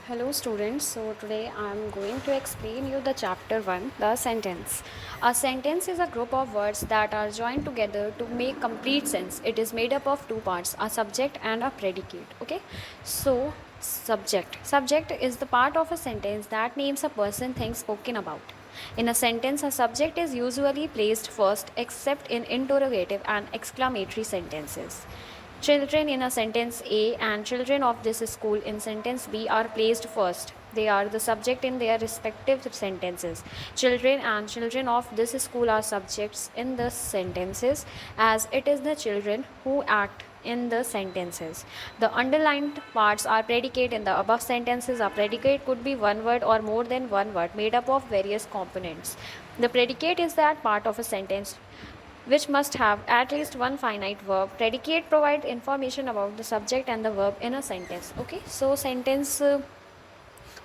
Hello students, so today I am going to explain you the chapter 1, the sentence. A sentence is a group of words that are joined together to make complete sense. It is made up of two parts, a subject and a predicate. Okay, so subject is the part of a sentence that names a person, thing spoken about. In a sentence, a subject is usually placed first except in interrogative and exclamatory sentences. Children in a sentence A and children of this school in sentence B are placed first. They are the subject in their respective sentences. Children and children of this school are subjects in the sentences, as it is the children who act in the sentences. The underlined parts are predicate in the above sentences. A predicate could be one word or more than one word made up of various components. The predicate is that part of a sentence which must have at least one finite verb. Predicate provide information about the subject and the verb in a sentence. Okay, so sentence.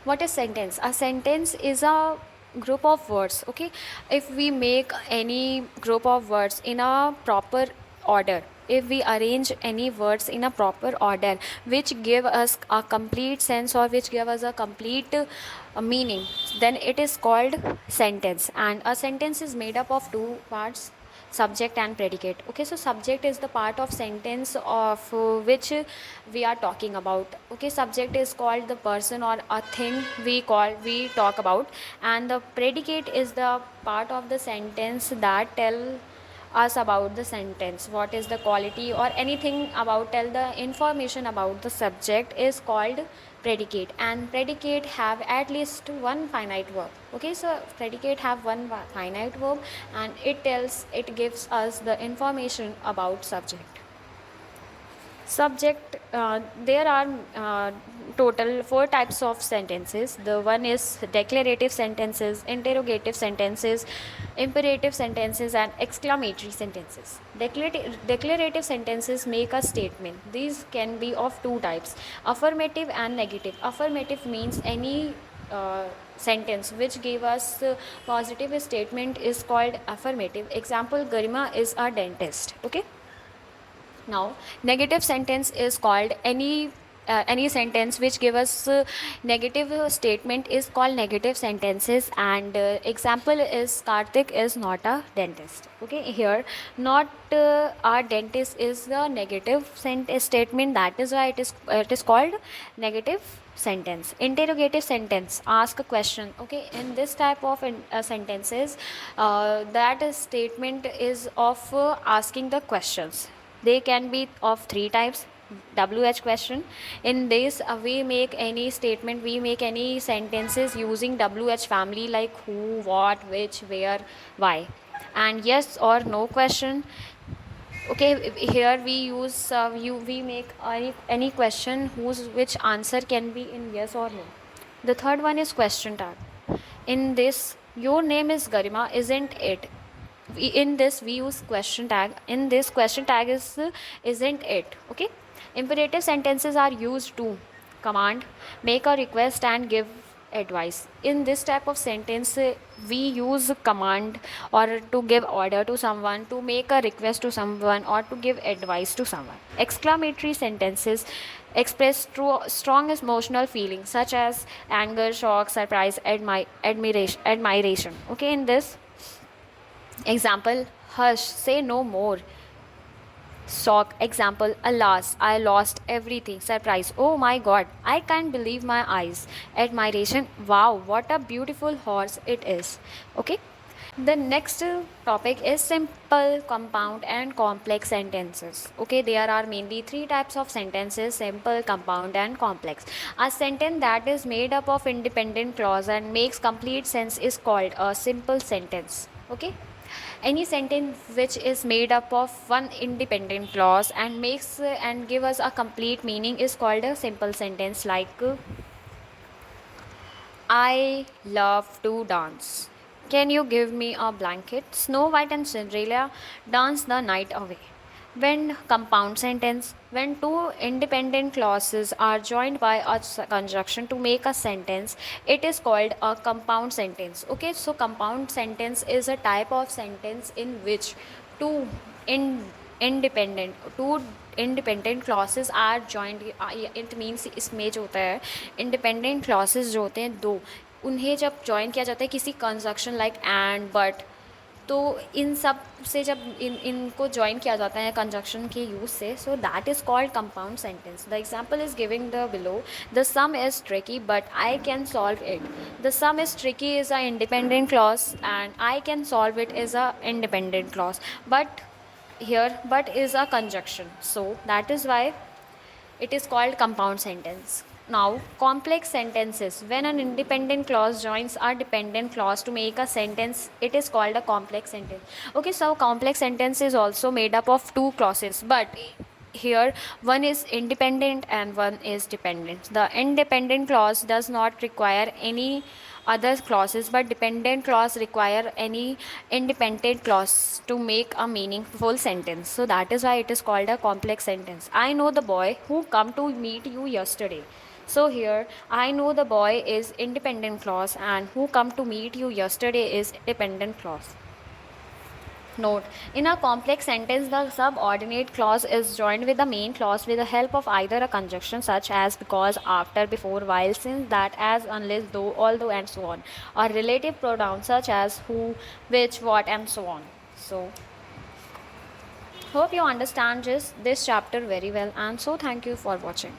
What is sentence? A sentence is a group of words. Okay, if we make any group of words in a proper order, if we arrange any words in a proper order which give us a complete sense or which give us a complete meaning, then it is called sentence. And a sentence is made up of two parts, subject and predicate. Okay, so subject is the part of sentence of which we are talking about. Okay, subject is called the person or a thing we talk about, and the predicate is the part of the sentence that tell us about the sentence, what is the quality or anything about, tell the information about the subject is called predicate. And predicate have at least one finite verb. Okay, so predicate have one finite verb, and it gives us the information about subject. Subject, there are total four types of sentences. The one is declarative sentences, interrogative sentences, imperative sentences, and exclamatory sentences. Declarative sentences make a statement. These can be of two types, affirmative and negative. Affirmative means any sentence which gave us positive statement is called affirmative. Example, Garima is a dentist. Okay, now, negative sentence is called any sentence which give us negative statement is called negative sentences. And example is Karthik is not a dentist. Okay, here not our dentist is the negative statement. That is why it is called negative sentence. Interrogative sentence, ask a question. Okay, in this type of sentences, that statement is of asking the questions. They can be of three types. WH question. In this, we make any statement, we make any sentences using WH family like who, what, which, where, why. And yes or no question. Okay, here we use we make any question whose which answer can be in yes or no. The third one is question tag. In this, your name is Garima, isn't it? In this we use question tag. In this, question tag is isn't it. Okay, imperative sentences are used to command, make a request, and give advice. In this type of sentence, we use command or to give order to someone, to make a request to someone, or to give advice to someone. Exclamatory sentences express strong emotional feelings such as anger, shock, surprise, admiration. Okay, in this, example, hush, say no more. Shock, example, alas, I lost everything. Surprise, oh my god, I can't believe my eyes. Admiration, wow, what a beautiful horse it is. Okay, the next topic is simple, compound, and complex sentences. Okay, there are mainly three types of sentences: simple, compound, and complex. A sentence that is made up of independent clause and makes complete sense is called a simple sentence. Okay, any sentence which is made up of one independent clause and makes and give us a complete meaning is called a simple sentence, like I love to dance. Can you give me a blanket? Snow White and Cinderella dance the night away. When compound sentence, when two independent clauses are joined by a conjunction to make a sentence, it is called a compound sentence. Okay, so compound sentence is a type of sentence in which two in independent two independent clauses are joined, it means इसमें जो होता है independent clauses जो होते हैं दो, उन्हें जब join किया जाता है किसी conjunction like and but, तो इन सब से जब इनको ज्वाइन किया जाता है कंजक्शन के यूज़ से, so that is called compound sentence. The example is giving the below. The some is tricky but I can solve it. The some is tricky is a independent clause and I can solve it is a independent clause, but here but is a conjunction, so that is why it is called compound sentence. Now complex sentences, when an independent clause joins a dependent clause to make a sentence, it is called a complex sentence. Okay, so complex sentence is also made up of two clauses, but here one is independent and one is dependent. The independent clause does not require any other clauses, but dependent clause require any independent clause to make a meaningful sentence, so that is why it is called a complex sentence. I know the boy who come to meet you yesterday. So here I know the boy is independent clause and who come to meet you yesterday is dependent clause. Note: in a complex sentence, the subordinate clause is joined with the main clause with the help of either a conjunction such as because, after, before, while, since, that, as, unless, though, although, and so on, or relative pronouns such as who, which, what, and so on. So, hope you understand this chapter very well, and so thank you for watching.